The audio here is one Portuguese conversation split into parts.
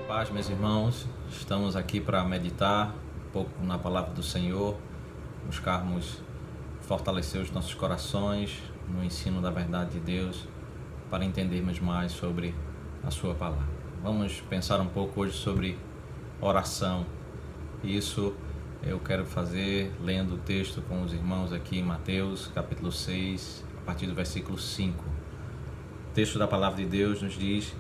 Paz, meus irmãos, estamos aqui para meditar um pouco na palavra do Senhor, buscarmos fortalecer os nossos corações no ensino da verdade de Deus, para entendermos mais sobre a sua palavra. Vamos pensar um pouco hoje sobre oração. Isso eu quero fazer lendo o texto com os irmãos aqui em Mateus, capítulo 6, a partir do versículo 5. O texto da palavra de Deus nos diz: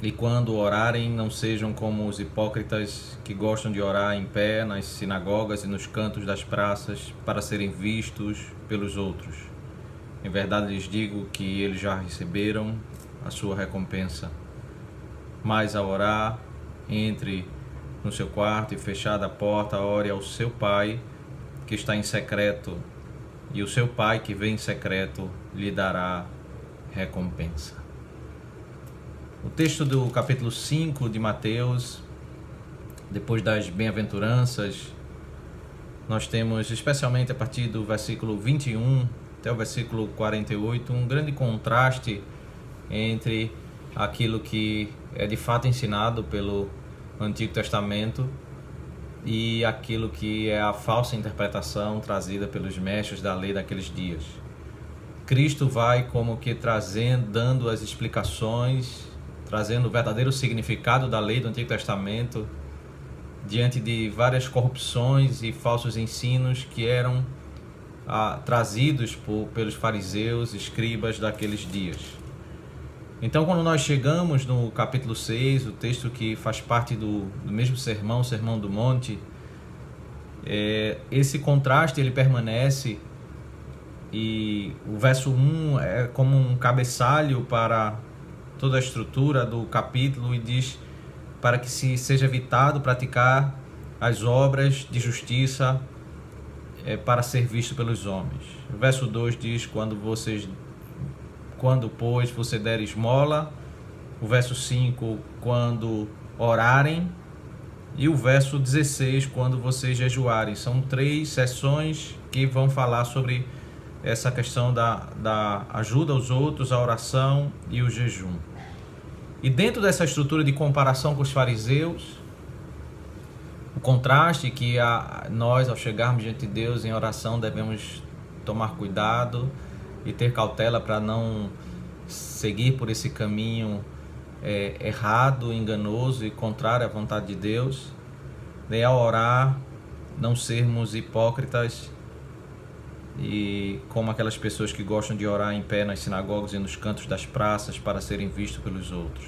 "E quando orarem, não sejam como os hipócritas que gostam de orar em pé nas sinagogas e nos cantos das praças para serem vistos pelos outros. Em verdade lhes digo que eles já receberam a sua recompensa. Mas ao orar, entre no seu quarto e fechada a porta, ore ao seu Pai que está em secreto, e o seu Pai que vem em secreto lhe dará recompensa." O texto do capítulo 5 de Mateus, depois das bem-aventuranças, nós temos, especialmente a partir do versículo 21 até o versículo 48, um grande contraste entre aquilo que é de fato ensinado pelo Antigo Testamento e aquilo que é a falsa interpretação trazida pelos mestres da lei daqueles dias. Cristo vai como que dando as explicações, trazendo o verdadeiro significado da lei do Antigo Testamento diante de várias corrupções e falsos ensinos que eram trazidos pelos fariseus, escribas daqueles dias. Então, quando nós chegamos no capítulo 6, o texto que faz parte do mesmo sermão, o Sermão do Monte, esse contraste ele permanece, e o verso 1 é como um cabeçalho para toda a estrutura do capítulo e diz para que se seja evitado praticar as obras de justiça para ser visto pelos homens. O verso 2 diz: quando pois você der esmola. O verso 5, quando orarem. E o verso 16, quando vocês jejuarem. São 3 sessões que vão falar sobre essa questão da ajuda aos outros, a oração e o jejum. E dentro dessa estrutura de comparação com os fariseus, o contraste que nós, ao chegarmos diante de Deus em oração, devemos tomar cuidado e ter cautela para não seguir por esse caminho errado, enganoso e contrário à vontade de Deus. E ao orar, não sermos hipócritas e como aquelas pessoas que gostam de orar em pé nas sinagogas e nos cantos das praças para serem vistos pelos outros.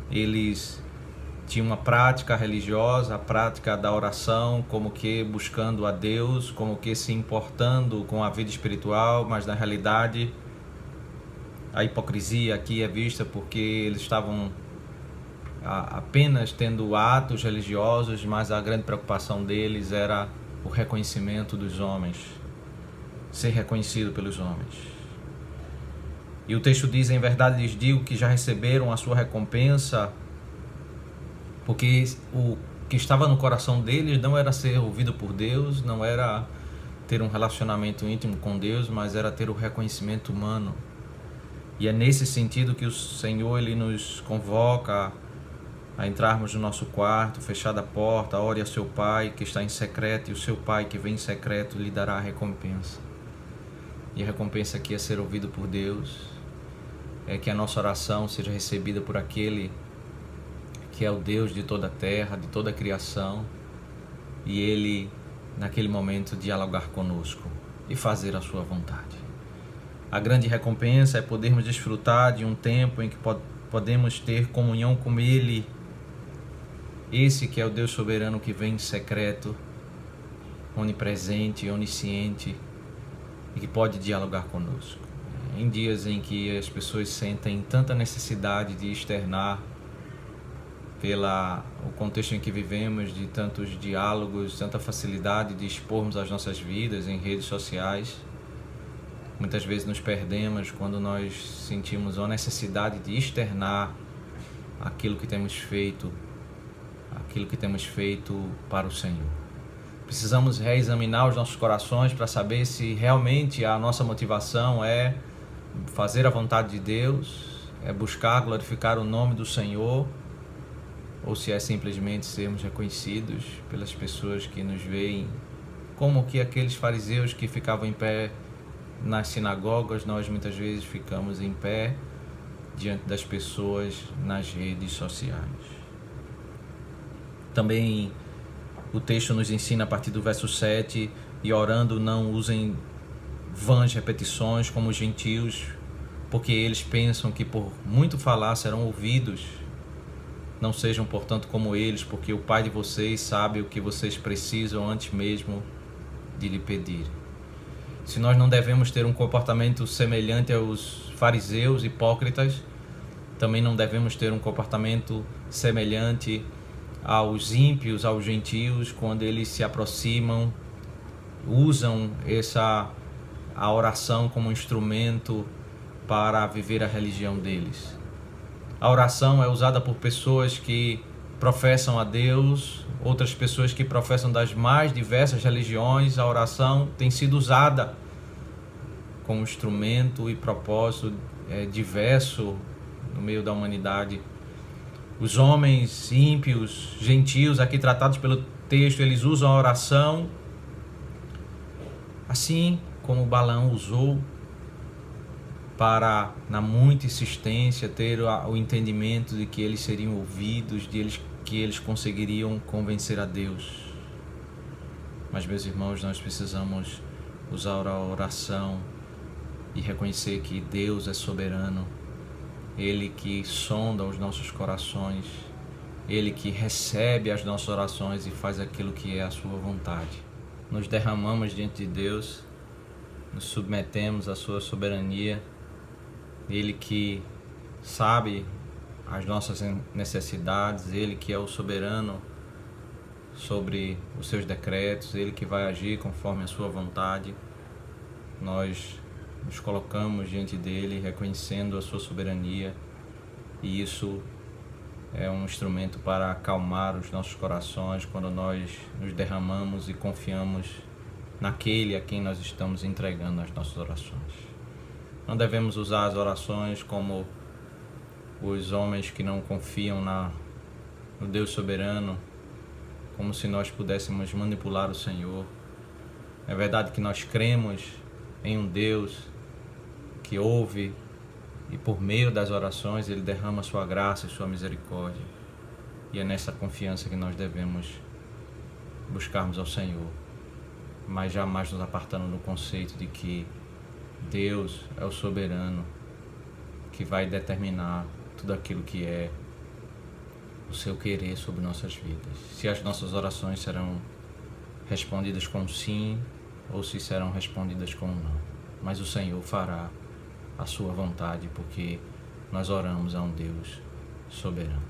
Eles tinham uma prática religiosa, a prática da oração, como que buscando a Deus, como que se importando com a vida espiritual, mas na realidade a hipocrisia aqui é vista porque eles estavam apenas tendo atos religiosos, mas a grande preocupação deles era o reconhecimento dos homens, ser reconhecido pelos homens. E o texto diz: em verdade lhes digo que já receberam a sua recompensa, porque o que estava no coração deles não era ser ouvido por Deus, não era ter um relacionamento íntimo com Deus, mas era ter o reconhecimento humano. E é nesse sentido que o Senhor ele nos convoca a entrarmos no nosso quarto, fechada a porta, ore ao seu Pai que está em secreto, e o seu Pai que vem em secreto lhe dará a recompensa. E a recompensa aqui é ser ouvido por Deus, é que a nossa oração seja recebida por aquele que é o Deus de toda a terra, de toda a criação, e Ele, naquele momento, dialogar conosco e fazer a sua vontade. A grande recompensa é podermos desfrutar de um tempo em que podemos ter comunhão com Ele, esse que é o Deus soberano que vem em secreto, onipresente, onisciente, e que pode dialogar conosco. Em dias em que as pessoas sentem tanta necessidade de externar, o contexto em que vivemos, de tantos diálogos, tanta facilidade de expormos as nossas vidas em redes sociais, muitas vezes nos perdemos quando nós sentimos a necessidade de externar aquilo que temos feito para o Senhor. Precisamos reexaminar os nossos corações para saber se realmente a nossa motivação é fazer a vontade de Deus, é buscar glorificar o nome do Senhor, ou se é simplesmente sermos reconhecidos pelas pessoas que nos veem, como que aqueles fariseus que ficavam em pé nas sinagogas, nós muitas vezes ficamos em pé diante das pessoas nas redes sociais. Também o texto nos ensina a partir do verso 7, e orando não usem vãs repetições como os gentios, porque eles pensam que por muito falar serão ouvidos. Não sejam, portanto, como eles, porque o Pai de vocês sabe o que vocês precisam antes mesmo de lhe pedir. Se nós não devemos ter um comportamento semelhante aos fariseus hipócritas, também não devemos ter um comportamento semelhante aos ímpios, aos gentios, quando eles se aproximam, usam a oração como instrumento para viver a religião deles. A oração é usada por pessoas que professam a Deus, outras pessoas que professam das mais diversas religiões. A oração tem sido usada como instrumento e propósito diverso no meio da humanidade. Os homens ímpios, gentios, aqui tratados pelo texto, eles usam a oração assim como Balaão usou para, na muita insistência, ter o entendimento de que eles seriam ouvidos, que eles conseguiriam convencer a Deus. Mas, meus irmãos, nós precisamos usar a oração e reconhecer que Deus é soberano, Ele que sonda os nossos corações, Ele que recebe as nossas orações e faz aquilo que é a sua vontade. Nos derramamos diante de Deus, nos submetemos à sua soberania, Ele que sabe as nossas necessidades, Ele que é o soberano sobre os seus decretos, Ele que vai agir conforme a sua vontade. Nós nos colocamos diante dele, reconhecendo a sua soberania, e isso é um instrumento para acalmar os nossos corações quando nós nos derramamos e confiamos naquele a quem nós estamos entregando as nossas orações. Não devemos usar as orações como os homens que não confiam no Deus soberano, como se nós pudéssemos manipular o Senhor. É verdade que nós cremos em um Deus que ouve e por meio das orações Ele derrama sua graça e sua misericórdia. E é nessa confiança que nós devemos buscarmos ao Senhor, mas jamais nos apartando do conceito de que Deus é o soberano que vai determinar tudo aquilo que é o seu querer sobre nossas vidas. Se as nossas orações serão respondidas com sim ou se serão respondidas com não. Mas o Senhor fará a sua vontade, porque nós oramos a um Deus soberano.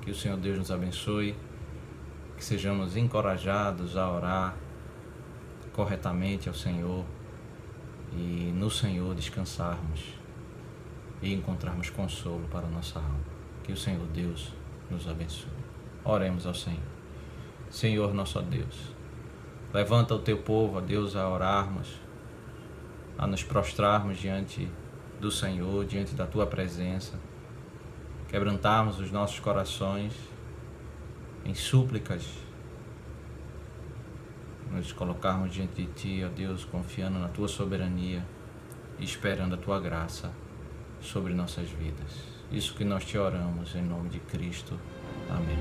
Que o Senhor Deus nos abençoe, que sejamos encorajados a orar corretamente ao Senhor e no Senhor descansarmos e encontrarmos consolo para a nossa alma. Que o Senhor Deus nos abençoe. Oremos ao Senhor. Senhor nosso Deus, levanta o teu povo, ó Deus, a orarmos, a nos prostrarmos diante do Senhor, diante da tua presença, quebrantarmos os nossos corações em súplicas, nos colocarmos diante de ti, ó Deus, confiando na tua soberania e esperando a tua graça sobre nossas vidas. Isso que nós te oramos em nome de Cristo. Amém.